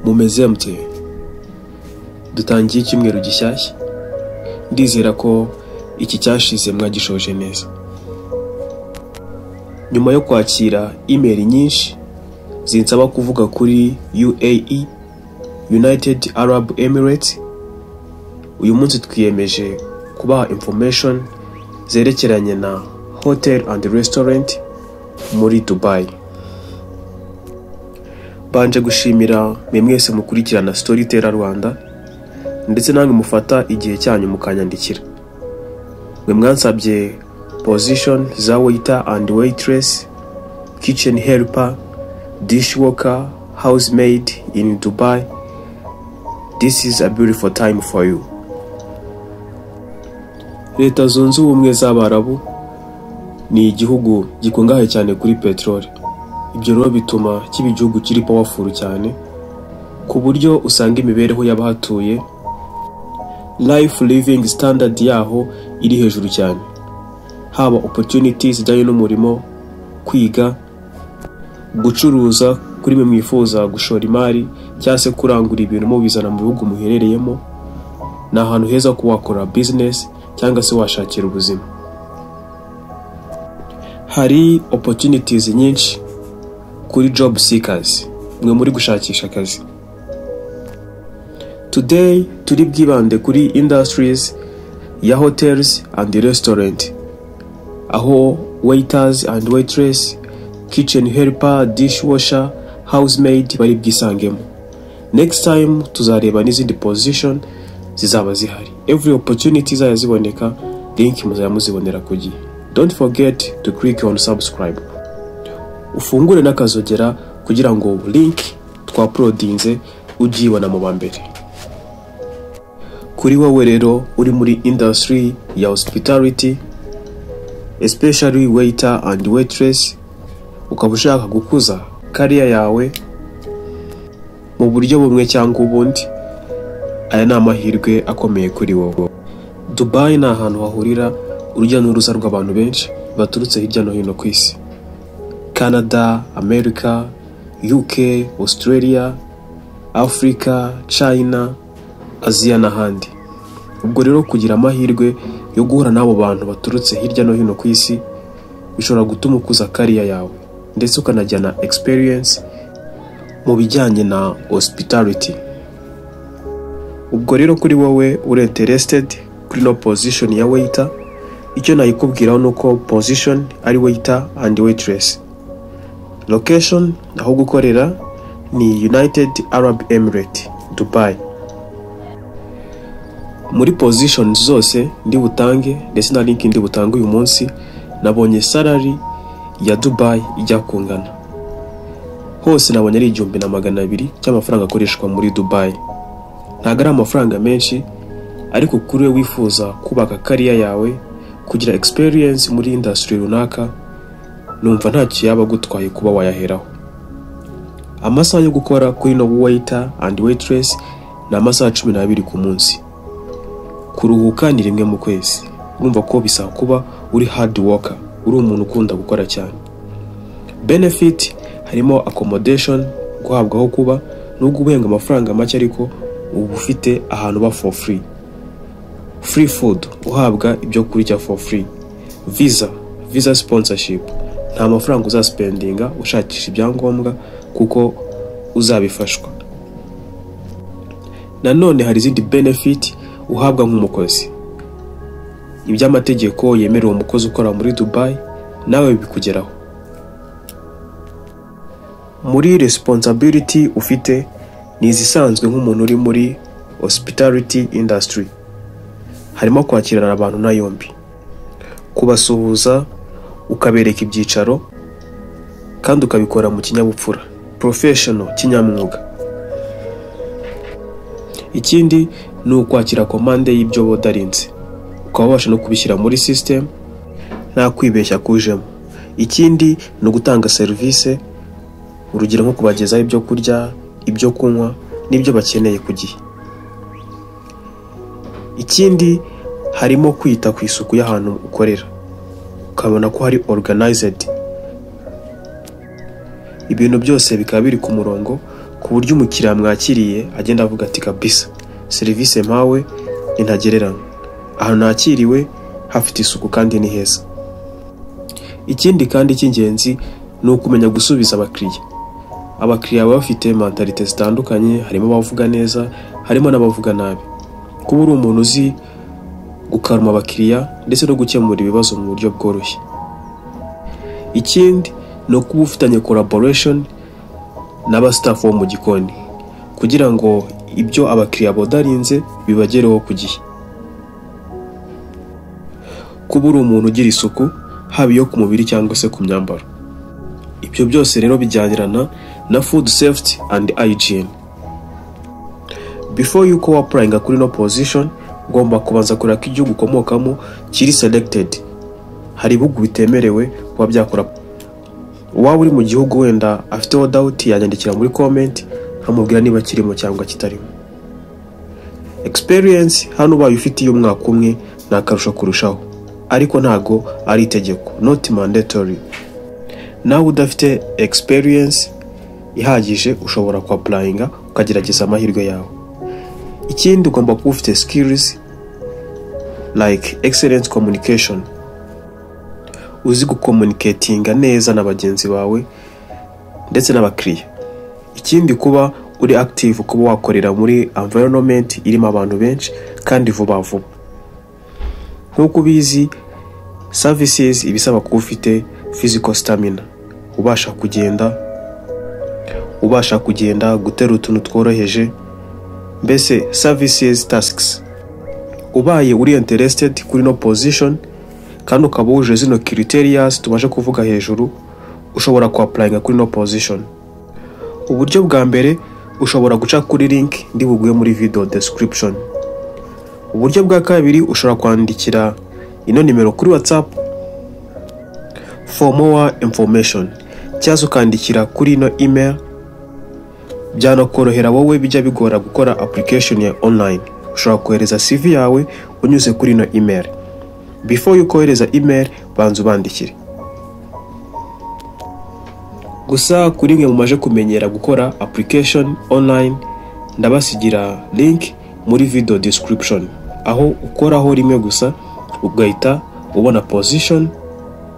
mumeze mute? Dutangiye icyumweru gishyashya. Ndizera ko iki cyashize mwagishoje neza. Nyuma yo kwakira email nyinshi zinsaba kuvuga kuri UAE, United Arab Emirates, uyu munsi twiyemeje kubaha information zerekeranye na hotel and restaurant muri Dubai. Banje gushimira mwese mukurikirana Storyteller Rwanda, ndetse namwe mufata igihe cyanyu mukanyandikira. Mwe mwansabye position za waiter and waitress, kitchen helper, dishwalker, housemaid in Dubai. This is a beautiful time for you. Leta Zunze Ubumwe z'Abarabu ni igihugu gikungahaye cyane kuri petrol. Ibyo rero bituma kiba igihugu kiri powerful cyane, ku buryo usanga imibereho y'abahatuye, life living standard yaho iri hejuru cyane. Haba opportunities zijyanye n'umurimo, kwiga, gucuruza kuri mwe mwifuza gushora imari cyangwa se kurangura ibintu mubizana mu bihugu muherereyemo. Ni ahantu heza ko wakora business cyangwa se washakira ubuzima. Hari opportunities nyinshi kuri job seekers, mwe muri gushakisha akazi. Today turi bwibande kuri industries ya hotels and restaurant, aho waiters and waitress, kitchen helper, dishwasher, housemaid bari bwisangemo. Next time tuzareba n'izindi position zizaba zihari. Every opportunity ziboneka, link muzayamuzibonera ku gihe. Don't forget to click on subscribe. Ufungure n'akazogera kugira ngo link twauploadinze ujibona mu bambere. Kuri wowe rero uri muri industry ya hospitality, especially waiter and waitress, ukaba ushaka gukuza career yawe mu buryo bumwe cyangwa ubundi, aya ni amahirwe akomeye kuri wowe. Dubai ni ahantu hahurira urujya n'uruza rw'abantu benshi baturutse hirya no hino ku isi. Canada, America, UK, Australia, Africa, China, Asia n'ahandi. Ubwo rero kugira amahirwe yo guhura n'abo bantu baturutse hirya no hino ku isi bishobora gutuma ukuza career yawe, ndetse ukanajyana experience mu bijyanye na hospitality. Ubwo rero kuri wowe uri interested kuri no position ya waiter, icyo nayikubwiraho nuko position ari waiter and waitress. Location aho gukorera ni United Arab Emirates, Dubai. Muri position zose ndi butange, ndetse na link ndi butange uyu munsi, nabonye salary ya Dubai ijya kungana. Hose nabonye ari 1200 cy'amafaranga akoreshwa muri Dubai. Ntago ari amafaranga menshi, ariko kuri we wifuza kubaka career yawe, kugira experience muri industry runaka, numva ntacyo yaba gutwaye kuba wayaheraho. Amasaha yo gukora kuri no waiter and waitress ni amasaha 12 ku munsi. Kuruhuka ni rimwe mu kwezi. Urumva ko bisaba kuba uri hard worker, uri umuntu ukunda gukora cyane. Benefit harimo accommodation, guhabwaho kuba, nubwo ubuhenga amafaranga make ariko ubu ufite ahantu ba for free. Free food, uhabwa ibyo kurya for free. Visa sponsorship, nta mafaranga uzaspendinga ushakisha ibyangombwa kuko uzabifashwa. Nanone hari izindi benefit uhabwa nk'umukozi. Iby'amategeko yemerera umukozi ukora muri Dubai nawe bikugeraho. Muri responsibility ufite ni izisanzwe nk'umuntu uri muri hospitality industry. Harimo kwakirana abantu na yombi, kubasuhuza, ukabereka ibyicaro, kandi ukabikora mu kinyabupfura, professional, kinyamwuga. Ikindi ni ukwakira komande y'ibyo bodarinze, ukabasha no kubishyira muri system nta kwibeshya kujemo. Ikindi ni ugutanga service, urugero nko kubagezaho ibyo kurya, ibyo kunywa n'ibyo bakeneye ku gihe. Ikindi harimo kwita ku isuku y'ahantu ukorera, ukabona ko hari organized. Ibintu byose bikaba biri ku murongo ku ku buryo umukiriya mwakiriye agenda avuga ati kabisa serivisi mpawe intagereranywa, ahantu nakiriwe hafite isuku kandi ni heza. Ikindi kandi cy'ingenzi ni ukumenya gusubiza abakiriya. Abakiriya baba bafite mentalite zitandukanye, harimo abavuga neza, harimo n'abavuga nabi. Kuba uri umuntu uzi gukaruma abakiriya ndetse no gukemura ibibazo mu buryo bworoshye. Ikindi ni ukuba ufitanye collaboration n'abastaff bo mu gikoni kugira ngo ibyo abakiriya bodarinze bibagereho ku gihe. Kuba uri umuntu ugira isuku haba iyo ku mubiri cyangwa se ku myambaro. Ibyo byose rero bijyanirana na food safety and hygiene. Before you go applying kuri no position, ugomba kubanza kureba ko igihugu ukomokamo kiri selected. Hari ibihugu bitemerewe kuba byakora. Waba uri mu gihugu wenda afiteho doubt yanyandikira muri comment nkamubwira niba kirimo cyangwa kitarimo. Experience hano ubaye ufite umwaka umwe nakarusho kurushaho, ariko ntago ari itegeko, not mandatory. Nawe udafite experience ihagije ushobora ku applyinga ukagerageza amahirwe yawe. Ikindi ugomba kuba ufite skills like excellent communication, uzi gucommunicatinga neza na bagenzi bawe ndetse n'abakiriya. Ikindi kuba uri active, kuba wakorera muri environment irimo abantu benshi kandi vuba vuba. Nkuko ubizi services ibisaba kuba ufite physical stamina, ubasha kugenda gutera utuntu tworoheje, mbese services tasks. Ubaye uri interested kuri no position kandi ukaba wuje zino criteria tumaje kuvuga hejuru, ushobora ku applyinga kuri no position. Uburyo bwa mbere ushobora guca kuri link ndi buguye muri video description. Uburyo bwa kabiri ushobora kwandikira ino nimero kuri WhatsApp for more information, cyangwa ukandikira kuri ino email. Byanakorohera wowe bijya bigora gukora application ya online. Ushobora kohereza CV yawe unyuze kuri ino email. Before you kohereza email banza ubandikire. Gusa kuri mwe mumaje kumenyera gukora application online, ndabasigira link muri video description aho ukoraho rimwe gusa ugahita ubona position,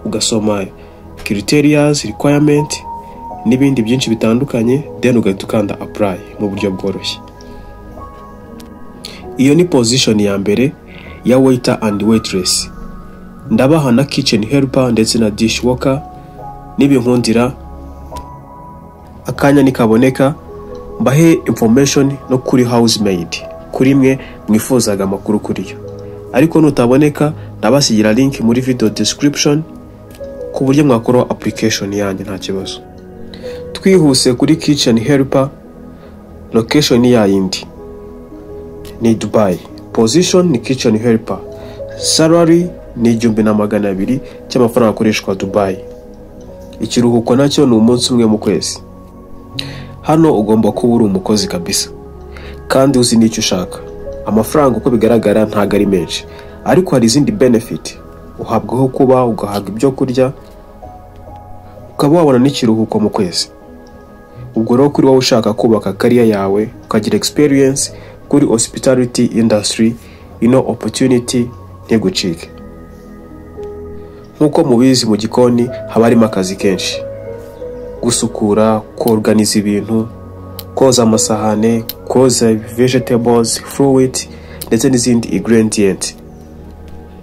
ugasoma criteria, requirement n'ibindi byinshi bitandukanye, then ugahita ukanda apply mu buryo bworoshye. Iyo ni position ya mbere ya waiter and waitress. Ndabaha na kitchen helper ndetse na dishwalker. Nibinkundira akanya nikaboneka mbahe information no kuri housemaid kuri mwe mwifuzaga amakuru kuri yo. Ariko nutaboneka ndabasigira link muri video description ku buryo mwakora application yanjye nta kibazo. Twihuse kuri kitchen helper, location ya yindi ni Dubai, position ni kitchen helper, salary ni 1200 cy'amafaranga akoreshwa Dubai. Ikiruhuko nacyo ni umunsi umwe mu kwezi. Hano ugomba kuba uri umukozi kabisa kandi uzi n'icyo ushaka. Amafaranga uko bigaragara ntago ari menshi, ariko hari izindi benefit uhabwaho, kuba ugahabwa ibyo kurya, ukaba wabona n'ikiruhuko mu kwezi. Ubwo rero kuri wowe ushaka kubaka career yawe ukagira experience kuri hospitality industry, ino opportunity ntigucike. Nkuko mubizi mu gikoni haba harimo akazi kenshi: gusukura, koorganiza ibintu, koza amasahane, koza vegetables, fruit ndetse n'izindi ingredients.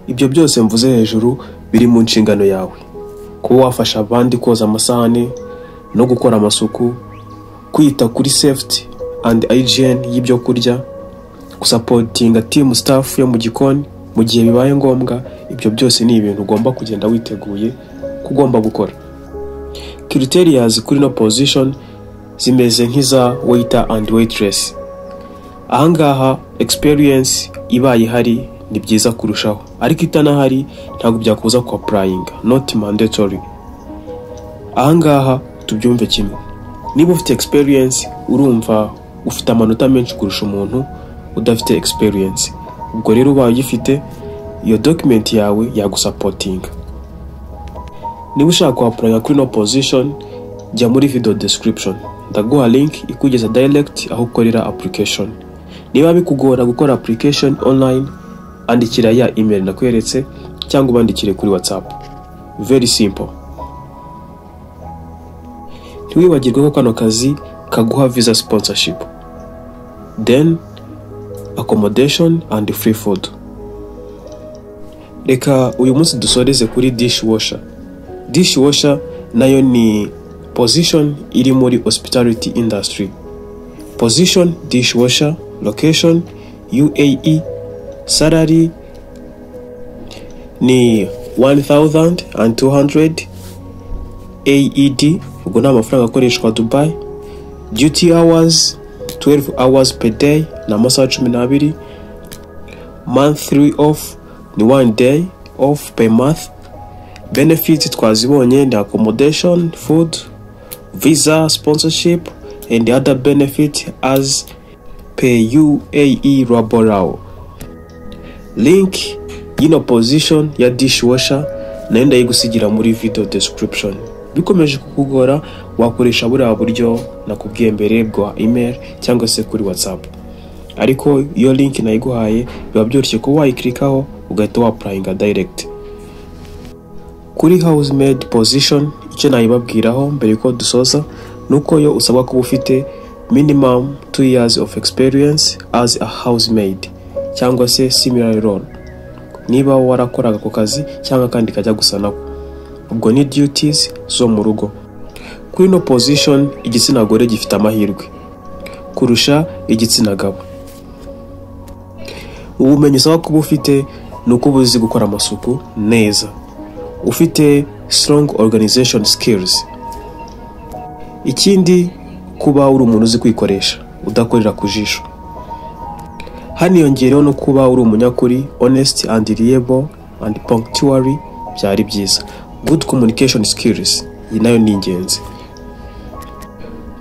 Ibyo byose mvuze hejuru biri mu nshingano yawe, kuba wafasha abandi koza amasahane no gukora amasuku, kwita kuri safety and hygiene y'ibyo kurya, gusupportinga team staff yo mu gikoni mu gihe bibaye ngombwa. Ibyo byose ni ibintu ugomba kugenda witeguye kugomba gukora. Criterias kuri no position zimeze nk'iza waiter and waitress. Ahangaha experience ibaye hari ni byiza kurushaho, ariko itanahari ntabwo byakuza ku applying, not mandatory. Ahangaha tubyumve kimwe. Niba ufite experience urumva ufite amanota menshi kurusha umuntu udafite experience. Ubwo rero ubaye ugifite iyo document yawe yagusupportinga. Niba ushaka ku apply kuri no position, jya muri video description ndaguha link ikugeza direct aho ukorera application. Niba bikugora gukora application online, andikira ya email nakweretse cyangwa ubandikire kuri WhatsApp. Very simple. Ntiwibagirwe ko kano kazi kaguha visa sponsorship, then accommodation and free food. Reka uyu munsi dusoreze kuri dishwasher. Dishwasher nayo ni position iri muri hospitality industry. Position dishwasher, location UAE, salary ni 1200 AED, ubwo ni amafaranga akoreshwa Dubai. Duty hours 12 hours per day na amasaha 12. Monthly off ni 1 day off per month. Benefits twazibonye ni accommodation, food, visa sponsorship and other benefit as per UAE Raborao. Link y'ino position ya dishwasher nayo ndayigusigira muri video description. Bikomeje kukugora wakoresha buriya buryo nakubwiye mbere bwa email cyangwa se kuri WhatsApp. Ariko iyo link nayiguhaye biba byoroshye ko wayiklikaho ugahita applyinga direct. Kuri housemaid position icyo nayibabwiraho mbere ko dusoza nuko yo usabwa kuba ufite minimum 2 years of experience as a housemaid cyangwa se similar role. Niba warakoraga ku kazi cyangwa kandi kajya gusa nako, ubwo ni duties zo mu rugo. Kuri no position igitsina gore gifite amahirwe kurusha igitsina gabo. Ubumenyi usabwa kuba ufite nuko ubuzi gukora amasuku neza, ufite strong organization skills. Ikindi kuba uri umuntu uzi kwikoresha udakorera kujisho. Haniyongereho no kuba uri umunyakuri, honest and reliable and punctual byari byiza. Good communication skills nayo ni ingenzi.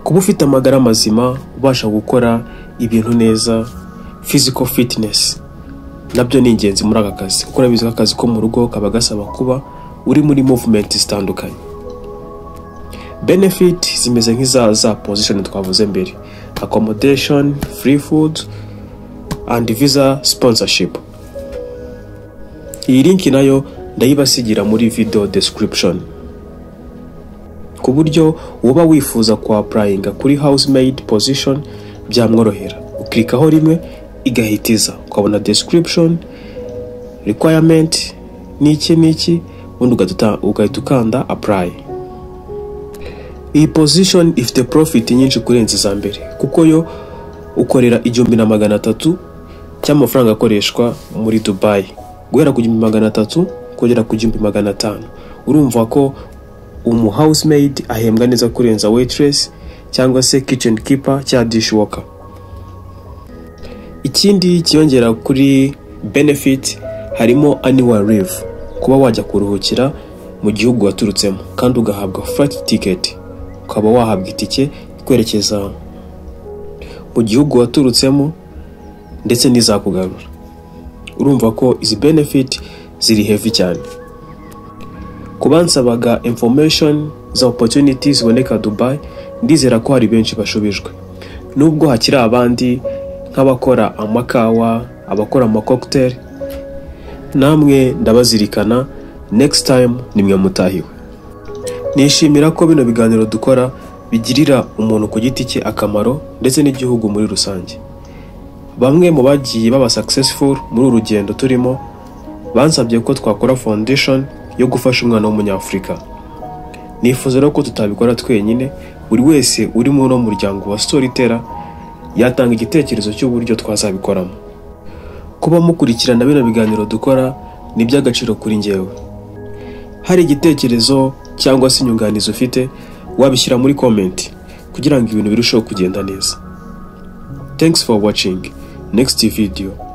Kuba ufite amagara mazima, ubasha gukora ibintu neza, physical fitness nabyo ni ingenzi muri aka kazi. Gukora biza akazi ko mu rugo kaba gasaba kuba uri muri movement zitandukanye. Benefit zimeze nk'iza position twavuze mbere: accommodation, free food and visa sponsorship. Iyi link nayo ndayibasigira muri video description, ku buryo uba wifuza kwa applyinga kuri housemaid position byamworohera. Uklikaho rimwe igahitiza ukabona description, requirement niki ubundi ugahita ukanda apply. Iyi position ifite profit nyinshi kurenza za mbere kuko yo ukorera 1300 cy'amafaranga akoreshwa muri Dubai, guhera ku 1300 kugera ku 1500. Urumva ko housemaid ahembwa neza kurenza waitress cyangwa se kitchen keeper cya dishwalker. Ikindi kiyongera kuri benefit harimo annual leave, kuba wajya kuruhukira mu gihugu waturutsemo kandi ugahabwa flight ticket, ukaba wahabwa itike kwerekeza mu gihugu waturutsemo ndetse n'izakugarura. Urumva ko izi benefit ziri heavy cyane. Kubansabaga information za opportunities ziboneka Dubai, ndizera ko hari benshi bashubijwe. Nubwo hakiri abandi nk'abakora amakawa, abakora amacocktail, namwe ndabazirikana. Next time nimwe mutahiwe. Nishimira ko bino biganiro dukora bigirira umuntu ku giti cye akamaro ndetse n'igihugu muri rusange. Bamwe mu bagiye baba successful muri urugendo turimo bansabye ko twakora foundation yo gufasha umwana w'umunyafrika. Nifuza rero ko tutabikora twenyine, buri wese uri muri uno muryango wa Storyteller yatanga igitekerezo cy'uburyo twazabikoramo. Kuba mukurikirana bino biganiro dukora ni by'agaciro kuri njyewe. Hari igitekerezo cyangwa se inyunganizi ufite, wabishyira muri comment kugira ngo ibintu birusheho kugenda neza. Thanks for watching. Next video.